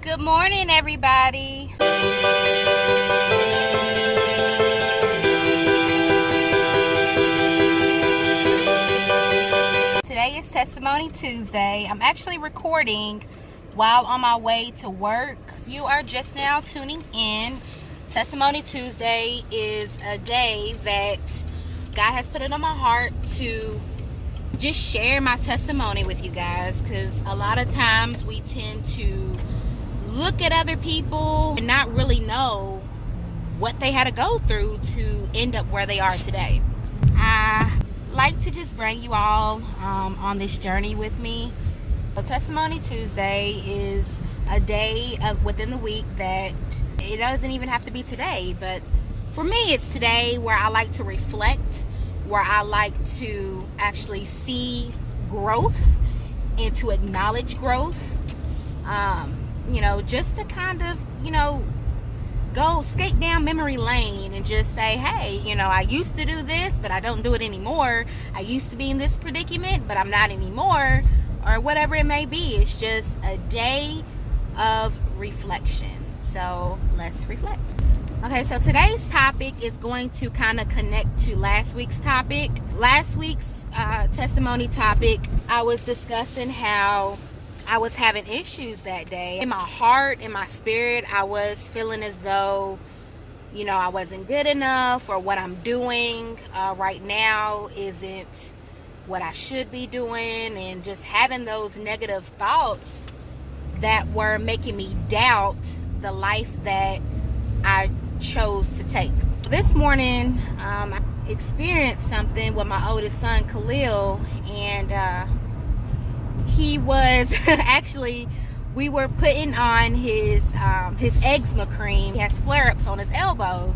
Good morning, everybody. Today is Testimony Tuesday. I'm actually recording while on my way to work. You are just now tuning in. Testimony Tuesday is a day that God has put it on my heart to just share my testimony with you guys, because a lot of times we tend to look at other people and not really know what they had to go through to end up where they are today. I like to just bring you all on this journey with me. So Testimony Tuesday is a day within the week that it doesn't even have to be today, but for me it's today where I like to reflect, where I like to actually see growth and to acknowledge growth. Just to kind of, go skate down memory lane and just say, hey, I used to do this, but I don't do it anymore. I used to be in this predicament, but I'm not anymore, or whatever it may be. It's just a day of reflection. So let's reflect. Okay, so today's topic is going to kind of connect to last week's topic. Last week's testimony topic, I was discussing how I was having issues that day. In my heart, in my spirit, I was feeling as though, I wasn't good enough, or what I'm doing right now isn't what I should be doing, and just having those negative thoughts that were making me doubt the life that I chose to take. This morning, I experienced something with my oldest son, Khalil, and he was actually, we were putting on his eczema cream. He has flare-ups on his elbows,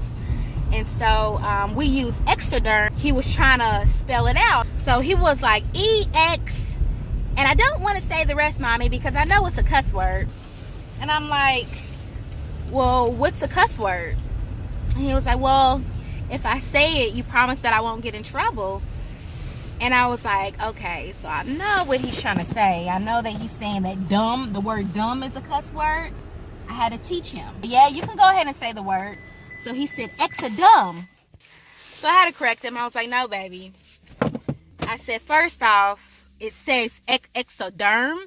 and so we use Extraderm. He was trying to spell it out, so he was like EX, and I don't want to say the rest, mommy, because I know it's a cuss word. And I'm like, well, what's a cuss word? And he was like, well, if I say it, you promise that I won't get in trouble. And I was like, okay, so I know what he's trying to say. I know that he's saying that dumb, the word dumb is a cuss word. I had to teach him. Yeah, you can go ahead and say the word. So he said exadum. So I had to correct him. I was like, no, baby. I said, first off, it says exoderm.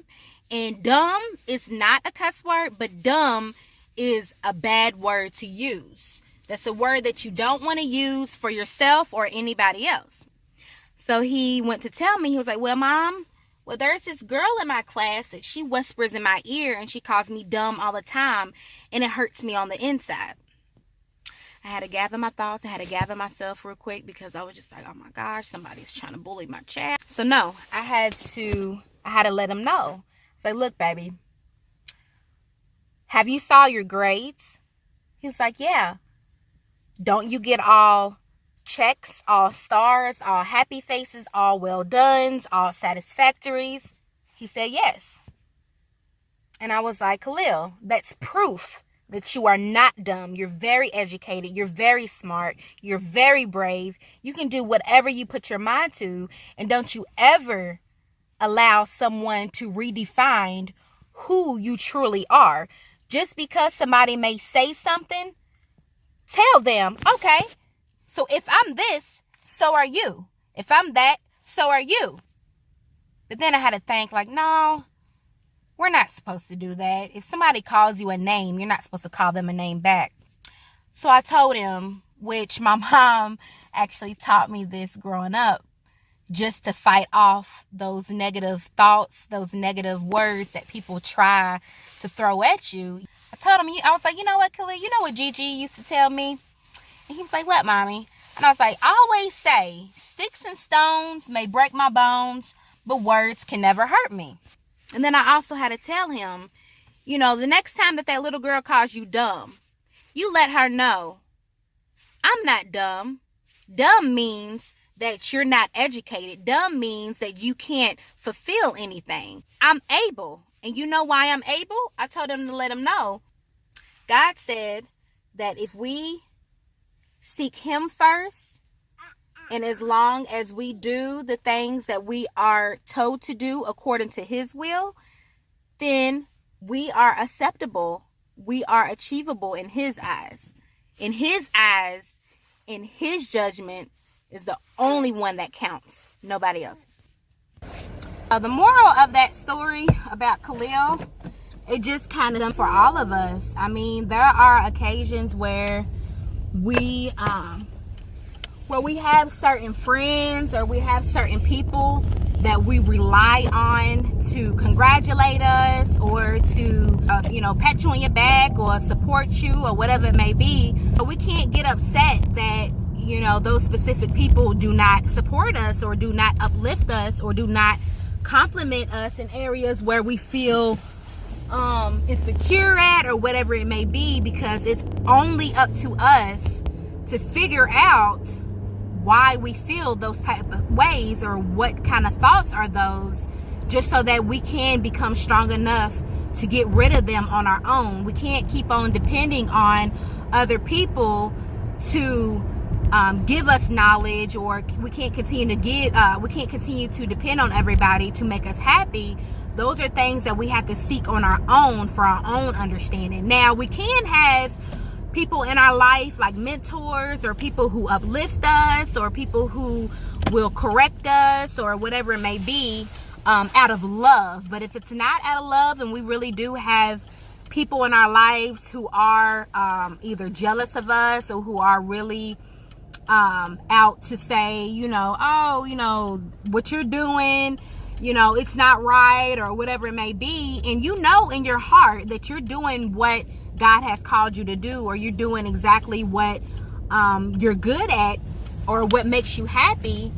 And dumb is not a cuss word, but dumb is a bad word to use. That's a word that you don't want to use for yourself or anybody else. So he went to tell me, he was like, well, Mom, there's this girl in my class that she whispers in my ear and she calls me dumb all the time, and it hurts me on the inside. I had to gather my thoughts. I had to gather myself real quick, because I was just like, oh my gosh, somebody's trying to bully my child. So no, I had to let him know. Say, look, baby, have you saw your grades? He was like, yeah. Don't you get all checks, all stars, all happy faces, all well dones, all satisfactories? He said yes. And I was like, Khalil, that's proof that you are not dumb. You're very educated. You're very smart. You're very brave. You can do whatever you put your mind to. And don't you ever allow someone to redefine who you truly are. Just because somebody may say something, tell them, okay, so if I'm this, so are you. If I'm that, so are you. But then I had to think, like, no, we're not supposed to do that. If somebody calls you a name, you're not supposed to call them a name back. So I told him, which my mom actually taught me this growing up, just to fight off those negative thoughts, those negative words that people try to throw at you. I told him, I was like, you know what, Khalil, you know what Gigi used to tell me? And he was like, what, mommy? And I was like, I always say, sticks and stones may break my bones, but words can never hurt me. And then I also had to tell him, the next time that little girl calls you dumb, you let her know, I'm not dumb. Dumb means that you're not educated. Dumb means that you can't fulfill anything. I'm able. And you know why I'm able? I told him to let him know. God said that if we seek him first, and as long as we do the things that we are told to do according to his will, then we are acceptable. We are achievable in his eyes. In his eyes, in his judgment, is the only one that counts. Nobody else's. The moral of that story about Khalil, it just kind of for all of us. I mean, there are occasions where we have certain friends or we have certain people that we rely on to congratulate us or to pat you on your back or support you or whatever it may be. But we can't get upset that those specific people do not support us or do not uplift us or do not compliment us in areas where we feel insecure at or whatever it may be, because it's only up to us to figure out why we feel those type of ways or what kind of thoughts are those, just so that we can become strong enough to get rid of them on our own. We can't keep on depending on other people to give us knowledge, or we can't continue to depend on everybody to make us happy. Those are things that we have to seek on our own for our own understanding. Now, we can have people in our life like mentors or people who uplift us or people who will correct us or whatever it may be out of love. But if it's not out of love and we really do have people in our lives who are either jealous of us or who are really out to say, what you're doing, it's not right or whatever it may be, and in your heart that you're doing what God has called you to do, or you're doing exactly what you're good at or what makes you happy.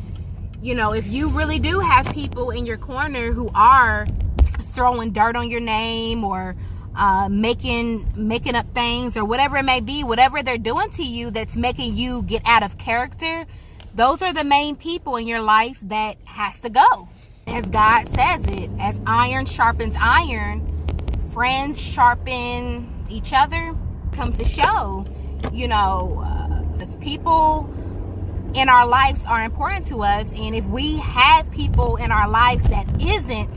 If you really do have people in your corner who are throwing dirt on your name or making up things or whatever it may be, whatever they're doing to you that's making you get out of character, those are the main people in your life that has to go. As God says it, as iron sharpens iron, friends sharpen each other. Comes to show, the people in our lives are important to us, and if we have people in our lives that isn't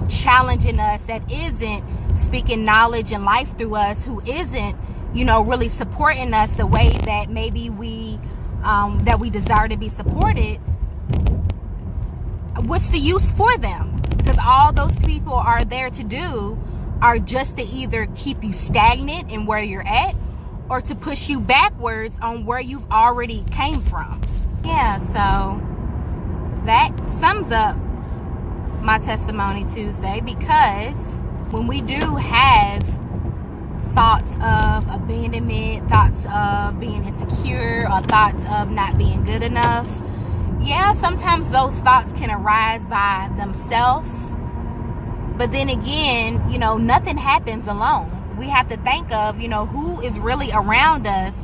challenging us, that isn't speaking knowledge and life through us, who isn't really supporting us the way that maybe we desire to be supported, what's the use for them? Because all those people are there to do are just to either keep you stagnant in where you're at or to push you backwards on where you've already came from. Yeah, so that sums up my Testimony Tuesday, because when we do have thoughts of abandonment, thoughts of being insecure, or thoughts of not being good enough, yeah, sometimes those thoughts can arise by themselves. But then again, nothing happens alone. We have to think of, who is really around us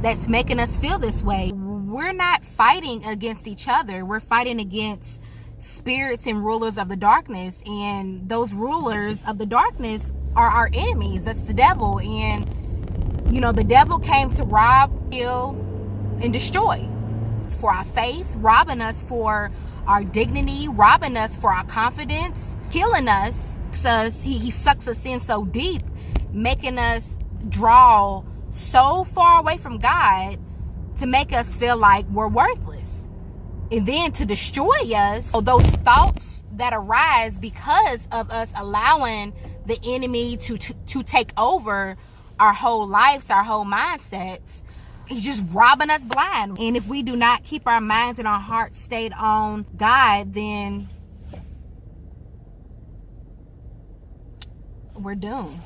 that's making us feel this way. We're not fighting against each other. We're fighting against spirits and rulers of the darkness. And those rulers of the darkness are our enemies. That's the devil. And, the devil came to rob, kill, and destroy. For our faith, robbing us for our dignity, robbing us for our confidence, killing us. He sucks us in so deep, making us draw so far away from God to make us feel like we're worthless, and then to destroy us. So those thoughts that arise because of us allowing the enemy to take over our whole lives, our whole mindsets, he's just robbing us blind. And if we do not keep our minds and our hearts stayed on God, then we're doomed.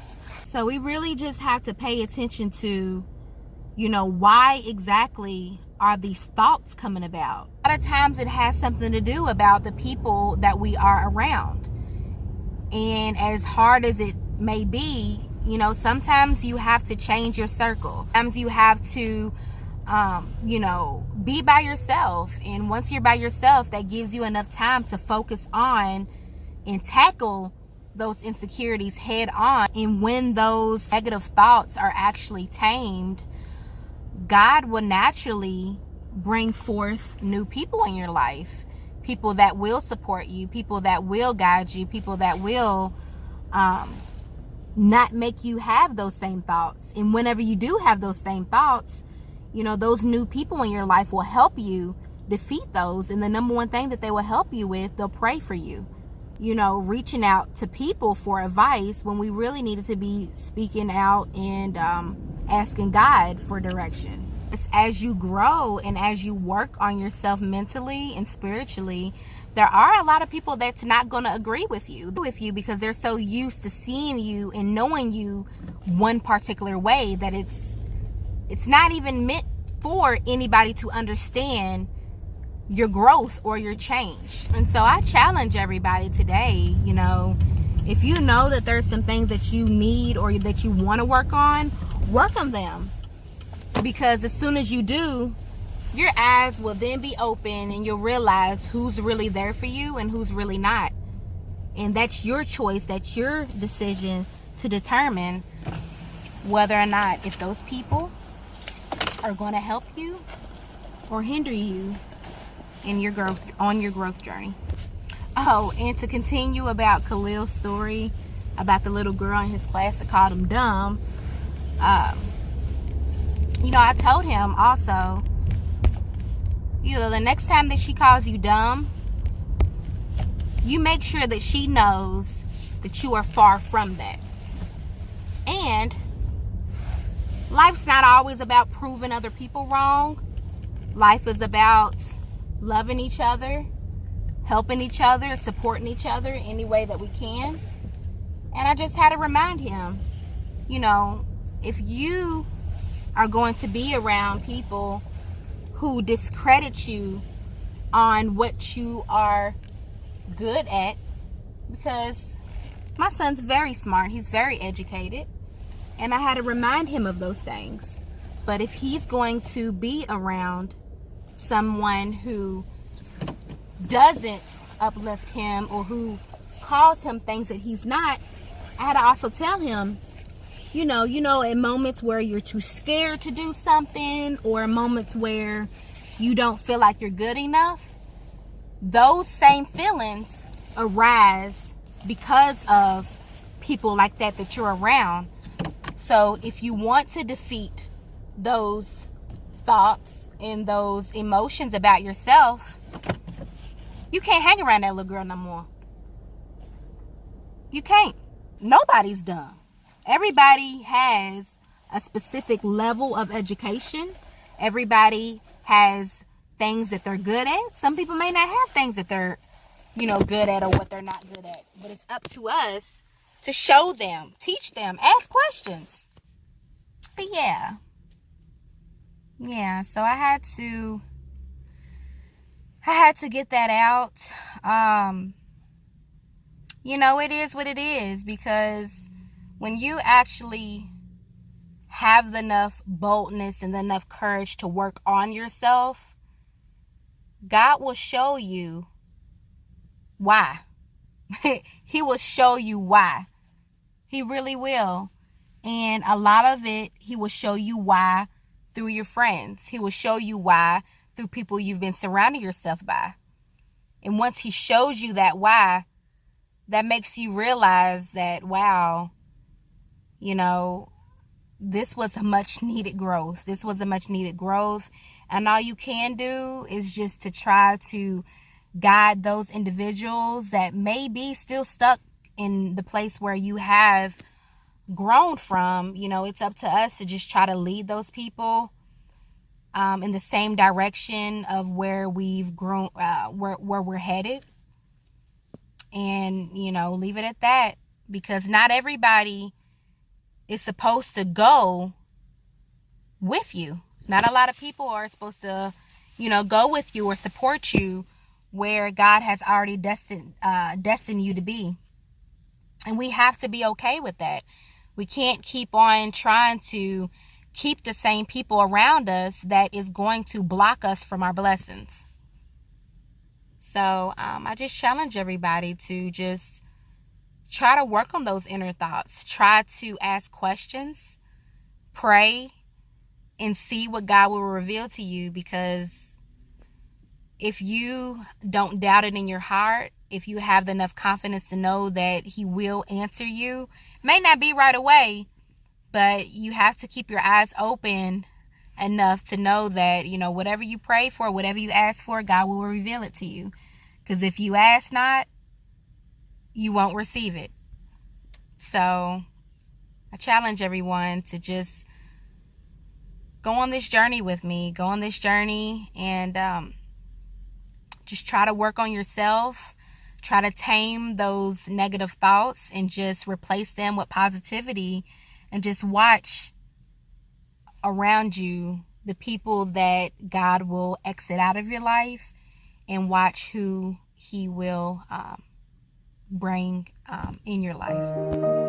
So we really just have to pay attention to, why exactly are these thoughts coming about? A lot of times it has something to do about the people that we are around. And as hard as it may be, sometimes you have to change your circle. Sometimes you have to, be by yourself. And once you're by yourself, that gives you enough time to focus on and tackle those insecurities head on. And when those negative thoughts are actually tamed, God will naturally bring forth new people in your life. People that will support you, people that will guide you, people that will not make you have those same thoughts. And whenever you do have those same thoughts, those new people in your life will help you defeat those. And the number one thing that they will help you with, they'll pray for you. Reaching out to people for advice when we really needed to be speaking out and asking God for direction. As you grow and as you work on yourself mentally and spiritually, there are a lot of people that's not going to agree with you because they're so used to seeing you and knowing you one particular way that it's not even meant for anybody to understand your growth or your change. And so I challenge everybody today, if you know that there's some things that you need or that you want to work on them. Because as soon as you do, your eyes will then be open and you'll realize who's really there for you and who's really not. And that's your choice, that's your decision to determine whether or not if those people are going to help you or hinder you in your growth journey. Oh, and to continue about Khalil's story about the little girl in his class that called him dumb, I told him also, the next time that she calls you dumb, you make sure that she knows that you are far from that. And life's not always about proving other people wrong. Life is about loving each other, helping each other, supporting each other any way that we can. And I just had to remind him, if you are going to be around people who discredit you on what you are good at, because my son's very smart, he's very educated, and I had to remind him of those things. But if he's going to be around someone who doesn't uplift him or who calls him things that he's not, I had to also tell him, in moments where you're too scared to do something or moments where you don't feel like you're good enough, those same feelings arise because of people like that you're around. So if you want to defeat those thoughts and those emotions about yourself, you can't hang around that little girl no more. You can't. Nobody's dumb. Everybody has a specific level of education. Everybody has things that they're good at. Some people may not have things that they're, good at or what they're not good at. But it's up to us to show them, teach them, ask questions. But yeah, so I had to get that out. It is what it is, because when you actually have enough boldness and enough courage to work on yourself, God will show you why. He will show you why. He really will. And a lot of it, he will show you why through your friends. He will show you why through people you've been surrounding yourself by. And once he shows you that why, that makes you realize that, wow, this was a much needed growth. This was a much needed growth. And all you can do is just to try to guide those individuals that may be still stuck in the place where you have grown from. It's up to us to just try to lead those people in the same direction of where we've grown, where we're headed. And, leave it at that, because not everybody is supposed to go with you. Not a lot of people are supposed to, go with you or support you where God has already destined you to be. And we have to be okay with that. We can't keep on trying to keep the same people around us that is going to block us from our blessings. So I just challenge everybody to just try to work on those inner thoughts. Try to ask questions, pray, and see what God will reveal to you. Because if you don't doubt it in your heart if you have enough confidence to know that he will answer you. May not be right away, but you have to keep your eyes open enough to know that, whatever you pray for, whatever you ask for, God will reveal it to you. Because if you ask not, you won't receive it. So I challenge everyone to just go on this journey with me. Go on this journey and just try to work on yourself. Try to tame those negative thoughts and just replace them with positivity, and just watch around you the people that God will exit out of your life, and watch who he will bring in your life.